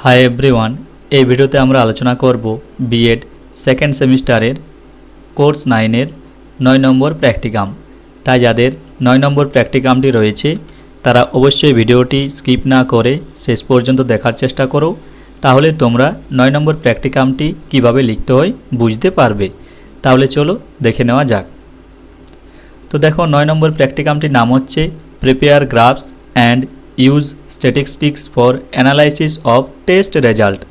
Hi everyone, এই ভিডিওতে আমরা আলোচনা করব বিএড সেকেন্ড সেমিস্টারের কোর্স 9 9 নম্বর প্র্যাকটিকাম। তাই যাদের 9 নম্বর প্র্যাকটিকামটি রয়েছে তারা অবশ্যই ভিডিওটি স্কিপ না করে শেষ পর্যন্ত দেখার চেষ্টা করো, তাহলে তোমরা 9 নম্বর প্র্যাকটিকামটি কিভাবে লিখতে হয় বুঝতে পারবে। তাহলে চলো দেখে নেওয়া যাক। তো দেখো 9 নম্বর প্র্যাকটিকামটির নাম হচ্ছে prepare grasp and use statistics for analysis of test result.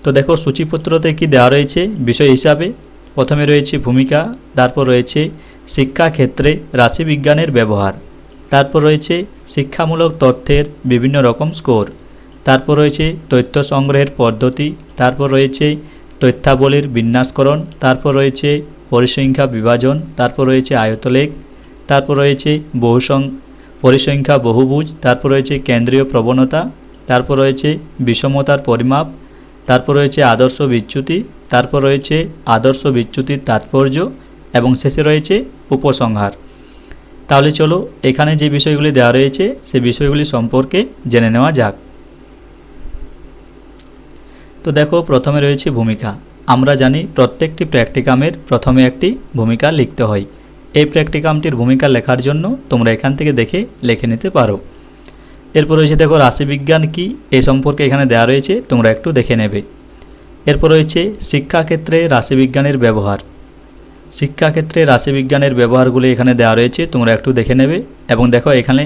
তো দেখো সূচিপত্রতে কি দেওয়া রয়েছে বিষয় হিসাবে, প্রথমে রয়েছে ভূমিকা, তারপর রয়েছে শিক্ষাক্ষেত্রে রাশিবিজ্ঞানের ব্যবহার, তারপর রয়েছে শিক্ষামূলক তথ্যের বিভিন্ন রকম স্কোর, তারপর রয়েছে তথ্য সংগ্রহের পদ্ধতি, তারপর রয়েছে তথ্যাবলীর বিন্যাসকরণ, তারপর রয়েছে পরিসংখ্যা বিভাজন, তারপর রয়েছে আয়তলেখ, তারপর রয়েছে পরিসংখ্যা বহুভুজ, তারপর রয়েছে কেন্দ্রীয় প্রবণতা, তারপর রয়েছে বিষমতার পরিমাপ, তারপর রয়েছে আদর্শ বিচ্যুতি, তারপর রয়েছে আদর্শ বিচ্যুতির তাৎপর্য এবং শেষে রয়েছে উপসংহার। তাহলে চলো এখানে যে বিষয়গুলি দেওয়া রয়েছে সে বিষয়গুলি সম্পর্কে জেনে নেওয়া যাক। তো দেখো প্রথমে রয়েছে ভূমিকা। আমরা জানি প্রত্যেকটি প্র্যাকটিকামের প্রথমে একটি ভূমিকা লিখতে হয়। এই প্র্যাকটিকামটির ভূমিকা লেখার জন্য তোমরা এখান থেকে দেখে লিখে নিতে পারো। এরপর রয়েছে দেখো রাশিবিজ্ঞান কি, এই সম্পর্কে এখানে দেওয়া রয়েছে, তোমরা একটু দেখে নেবে। এরপর রয়েছে শিক্ষাক্ষেত্রে রাশিবিজ্ঞানের ব্যবহার। শিক্ষাক্ষেত্রে রাশিবিজ্ঞানের ব্যবহারগুলি এখানে দেওয়া রয়েছে, তোমরা একটু দেখে নেবে। এবং দেখো এখানে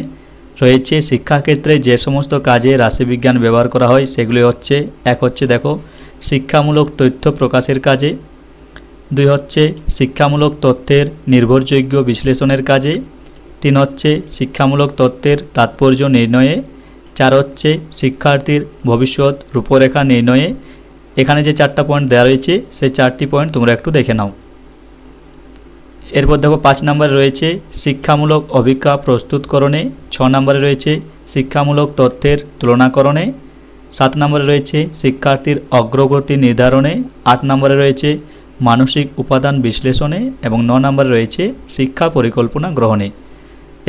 রয়েছে শিক্ষাক্ষেত্রে যে সমস্ত কাজে রাশিবিজ্ঞান ব্যবহার করা হয় সেগুলি হচ্ছে, এক হচ্ছে দেখো শিক্ষামূলক তথ্য প্রকাশের কাজে, দুই হচ্ছে শিক্ষামূলক তথ্যের নির্ভরযোগ্য বিশ্লেষণের কাজে, তিন হচ্ছে শিক্ষামূলক তথ্যের তাৎপর্য নির্ণয়ে, চার হচ্ছে শিক্ষার্থীর ভবিষ্যৎ রূপরেখা নির্ণয়ে। এখানে যে 4টা পয়েন্ট দেওয়া রয়েছে সেই 4টি পয়েন্ট তোমরা একটু দেখে নাও। এরপর দেখো 5 নম্বরে রয়েছে শিক্ষামূলক অভিজ্ঞতা প্রস্তুতকরণে, 6 নম্বরে রয়েছে শিক্ষামূলক তথ্যের তুলনাকরণে, 7 নম্বরে রয়েছে শিক্ষার্থীর অগ্রগতি নির্ধারণে, 8 নম্বরে রয়েছে মানসিক উপাদান বিশ্লেষণে এবং 9 নম্বরে রয়েছে শিক্ষা পরিকল্পনা গ্রহণে।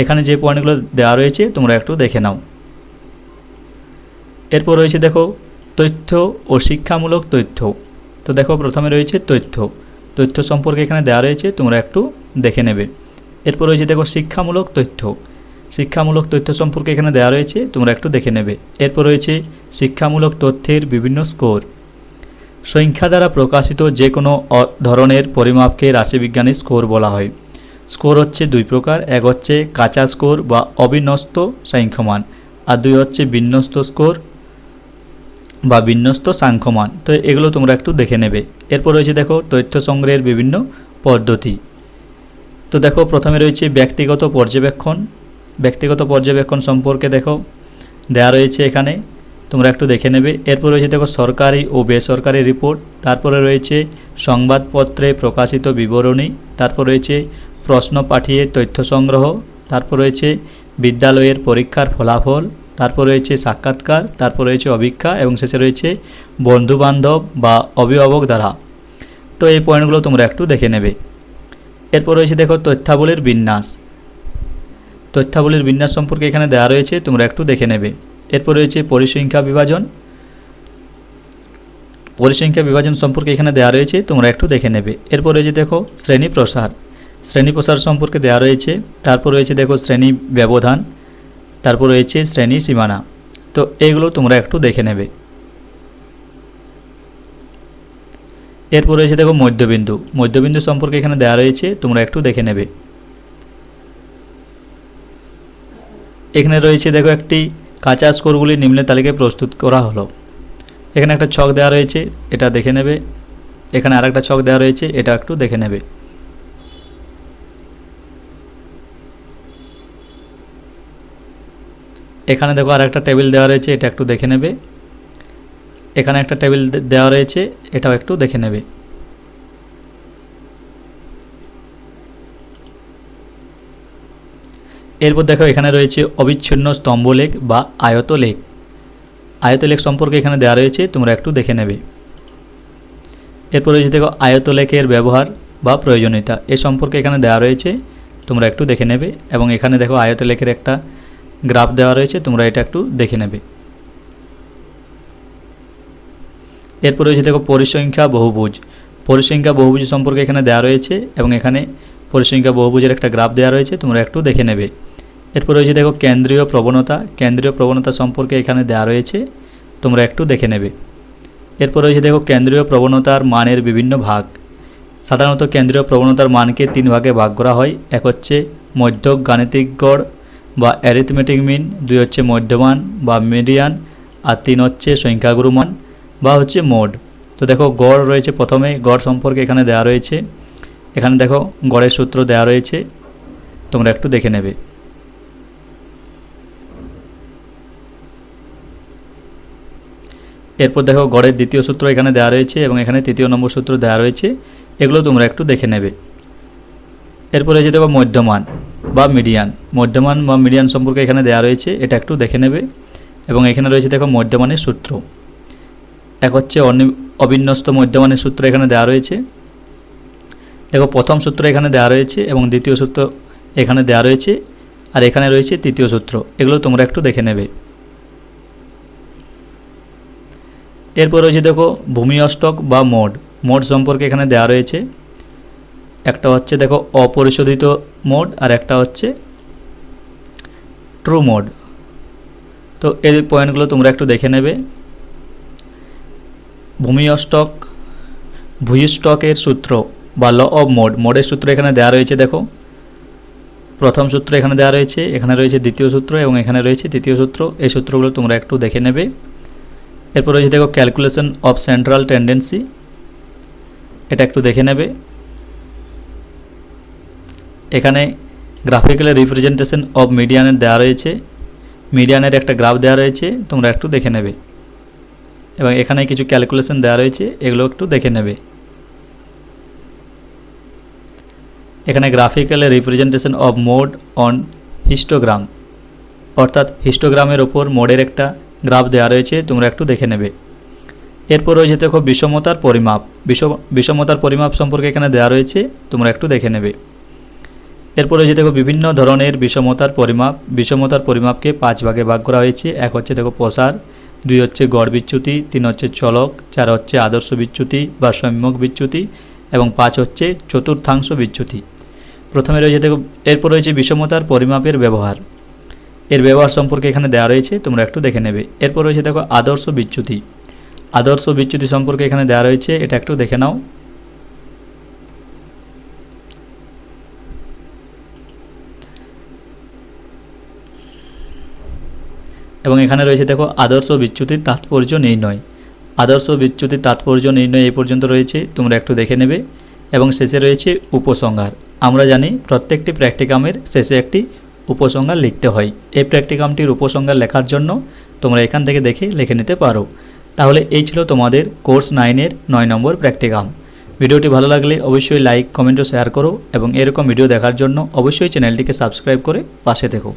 এখানে যে পয়েন্টগুলো দেওয়া রয়েছে তোমরা একটু দেখে নাও। এরপর রয়েছে দেখো তথ্য ও শিক্ষামূলক তথ্য। তো দেখো প্রথমে রয়েছে তথ্য সম্পর্কে এখানে দেওয়া রয়েছে, তোমরা একটু দেখে নেবে। এরপর রয়েছে দেখো শিক্ষামূলক তথ্য সম্পর্কে এখানে দেওয়া রয়েছে, তোমরা একটু দেখে নেবে। এরপর রয়েছে শিক্ষামূলক তথ্যের বিভিন্ন স্কোর। সংখ্যা দ্বারা প্রকাশিত যে কোনো ধরনের পরিমাপকে রাশিবিজ্ঞানের স্কোর বলা হয়। স্কোর হচ্ছে 2 প্রকার, এক হচ্ছে কাঁচা স্কোর বা অবিন্যস্ত সাংখ্যমান, আর 2 হচ্ছে বিন্যস্ত স্কোর বা বিন্যস্ত সাংখ্যমান। তো এগুলো তোমরা একটু দেখে নেবে। এরপর রয়েছে দেখো তথ্য সংগ্রহের বিভিন্ন পদ্ধতি। তো দেখো প্রথমে রয়েছে ব্যক্তিগত পর্যবেক্ষণ সম্পর্কে দেখো দেওয়া রয়েছে এখানে, তোমরা একটু দেখে নেবে। এরপর রয়েছে দেখো সরকারি ও বেসরকারি রিপোর্ট, তারপরে রয়েছে সংবাদপত্রে প্রকাশিত বিবরণী, তারপর রয়েছে প্রশ্ন পাঠিয়ে তথ্য সংগ্রহ, তারপর রয়েছে বিদ্যালয়ের পরীক্ষার ফলাফল, তারপর রয়েছে সাক্ষাৎকার, তারপর রয়েছে অভিজ্ঞতা এবং শেষে রয়েছে বন্ধুবান্ধব বা অভিভাবক দ্বারা। তো এই পয়েন্টগুলো তোমরা একটু দেখে নেবে। এরপর রয়েছে দেখো তথ্যাবলীর বিন্যাস সম্পর্কে এখানে দেওয়া রয়েছে, তোমরা একটু দেখে নেবে। এরপর রয়েছে পরিসংখ্যা বিভাজন সম্পর্কে এখানে দেওয়া রয়েছে, তোমরা একটু দেখে নেবে। এরপর রয়েছে দেখো শ্রেণী প্রসার সম্পর্কে দেওয়া রয়েছে, তারপর রয়েছে দেখো শ্রেণী ব্যবধান, তারপর রয়েছে শ্রেণী সীমানা। তো এইগুলো তোমরা একটু দেখে নেবে। এরপর রয়েছে দেখো মধ্যবিন্দু সম্পর্কে এখানে দেওয়া রয়েছে, তোমরা একটু দেখে নেবে। এখানে রয়েছে দেখো একটি কাঁচা স্কোরগুলি নিম্নের তালিকায় প্রস্তুত করা হলো। এখানে একটা ছক দেওয়া রয়েছে, এটা দেখে নেবে। এখানে আরেকটা ছক দেওয়া রয়েছে, এটা একটু দেখে নেবে। এখানে দেখো আরেকটা টেবিল দেওয়া রয়েছে, এটা একটু দেখে নেবে। এখানে একটা টেবিল দেওয়া রয়েছে, এটাও একটু দেখে নেবে। এরপর দেখো এখানে রয়েছে অবিচ্ছিন্ন স্তম্ভলেখ বা আয়তলেখ সম্পর্কে এখানে দেওয়া রয়েছে, তোমরা একটু দেখে নেবে। এরপর রয়েছে দেখো আয়তলেখের ব্যবহার বা প্রয়োজনীয়তা, এ সম্পর্কে এখানে দেওয়া রয়েছে, তোমরা একটু দেখে নেবে। এবং এখানে দেখো আয়তলেখের একটা গ্রাফ দেওয়া রয়েছে, তোমরা এটা একটু দেখে নেবে। এরপর রয়েছে দেখো পরিসংখ্যা বহুভুজ। পরিসংখ্যা বহুভুজ সম্পর্কে এখানে দেওয়া রয়েছে এবং এখানে পরিসংখ্যা বহুভুজের একটা গ্রাফ দেওয়া রয়েছে, তোমরা একটু দেখে নেবে। এরপর রয়েছে দেখো কেন্দ্রীয় প্রবণতা। কেন্দ্রীয় প্রবণতা সম্পর্কে এখানে দেওয়া রয়েছে, তোমরা একটু দেখে নেবে। এরপর রয়েছে দেখো কেন্দ্রীয় প্রবণতার মানের বিভিন্ন ভাগ। সাধারণত কেন্দ্রীয় প্রবণতার মানকে 3 ভাগে ভাগ করা হয়। এক হচ্ছে মধ্যক গাণিতিক গড় বা অ্যারিথমেটিক মিন, 2 হচ্ছে মধ্যমান বা মিডিয়ান, আর 3 হচ্ছে সংখ্যাগুরু মান বা হচ্ছে মোড। তো দেখো গড় রয়েছে, প্রথমে গড় সম্পর্কে এখানে দেওয়া রয়েছে। এখানে দেখো গড়ের সূত্র দেওয়া রয়েছে, তোমরা একটু দেখে নেবে। এরপর দেখো গড়ের দ্বিতীয় সূত্র এখানে দেওয়া রয়েছে এবং এখানে তৃতীয় নম্বর সূত্র দেওয়া রয়েছে, এগুলো তোমরা একটু দেখে নেবে। এরপর রয়েছে দেখো মধ্যমান বা মিডিয়ান। মধ্যমান বা মিডিয়ান সম্পর্কে এখানে দেওয়া রয়েছে, এটা একটু দেখে নেবে। এবং এখানে রয়েছে দেখো মধ্যমানের সূত্র। এক হচ্ছে অবিন্যস্ত মধ্যমানের সূত্র এখানে দেওয়া রয়েছে। দেখো প্রথম সূত্র এখানে দেওয়া রয়েছে এবং দ্বিতীয় সূত্র এখানে দেওয়া রয়েছে, আর এখানে রয়েছে তৃতীয় সূত্র, এগুলো তোমরা একটু দেখে নেবে। এরপর রয়েছে দেখো ভূমি অষ্টক বা মোড। মোড সম্পর্কে এখানে দেওয়া রয়েছে, একটা হচ্ছে দেখো অপরিশোধিত মোড আর একটা হচ্ছে ট্রু মোড। তো এই পয়েন্টগুলো তোমরা একটু দেখে নেবে। ভূমি অষ্টক ভূয়িষ্ঠকের সূত্র বা ল অফ মোড। মোডের সূত্র এখানে দেওয়া রয়েছে, দেখো প্রথম সূত্র এখানে দেওয়া রয়েছে, এখানে রয়েছে দ্বিতীয় সূত্র এবং এখানে রয়েছে তৃতীয় সূত্র। এই সূত্রগুলো তোমরা একটু দেখে নেবে। এরপর রয়েছে দেখো ক্যালকুলেশন অফ সেন্ট্রাল টেন্ডেন্সি, এটা একটু দেখে নেবে। এখানে গ্রাফিক্যাল রিপ্রেজেন্টেশন অফ মিডিয়ানের দেওয়া রয়েছে, মিডিয়ানের একটা গ্রাফ দেওয়া রয়েছে, তোমরা একটু দেখে নেবে। এবং এখানে কিছু ক্যালকুলেশন দেওয়া রয়েছে, এগুলো একটু দেখে নেবে। এখানে graphical representation of mode on histogram, অর্থাৎ হিস্টোগ্রামের ওপর মোডের একটা গ্রাফ দেওয়া রয়েছে, তোমরা একটু দেখে নেবে। এরপর রয়েছে দেখো বিষমতার পরিমাপ। বিষমতার পরিমাপ সম্পর্কে এখানে দেওয়া রয়েছে, তোমরা একটু দেখে নেবে। এরপর রয়েছে দেখো বিভিন্ন ধরনের বিষমতার পরিমাপ। বিষমতার পরিমাপকে 5 ভাগে ভাগ করা হয়েছে। এক হচ্ছে দেখো প্রসার, 2 হচ্ছে গড় বিচ্যুতি, 3 হচ্ছে চলক, 4 হচ্ছে আদর্শ বিচ্যুতি বা সম্যক বিচ্যুতি এবং 5 হচ্ছে চতুর্থাংশ বিচ্যুতি। প্রথমে রয়েছে দেখো, এরপর রয়েছে বিষমতার পরিমাপের ব্যবহার। এর ব্যবহার সম্পর্কে এখানে দেওয়া রয়েছে, তোমরা একটু দেখে নেবে। এরপর রয়েছে দেখো আদর্শ বিচ্যুতি। আদর্শ বিচ্যুতি সম্পর্কে এখানে দেওয়া রয়েছে, এটা একটু দেখে নাও। এবং এখানে রয়েছে দেখো আদর্শ বিচ্যুতির তাৎপর্য নির্ণয়। আদর্শ বিচ্যুতির তাৎপর্য নির্ণয় এই পর্যন্ত রয়েছে, তোমরা একটু দেখে নেবে। এবং শেষে রয়েছে উপসংহার। আমরা জানি প্রত্যেকটি প্র্যাকটিকামের শেষে একটি উপসংহার লিখতে হয়। এই প্র্যাকটিকামটির উপসংহার লেখার জন্য তোমরা এখান থেকে দেখে লিখে নিতে পারো। তাহলে এই ছিল তোমাদের কোর্স 9-এর 9 নম্বর প্র্যাকটিকাম। ভিডিওটি ভালো লাগলে অবশ্যই লাইক, কমেন্ট ও শেয়ার করো এবং এরকম ভিডিও দেখার জন্য অবশ্যই চ্যানেলটিকে সাবস্ক্রাইব করে পাশে থেকো।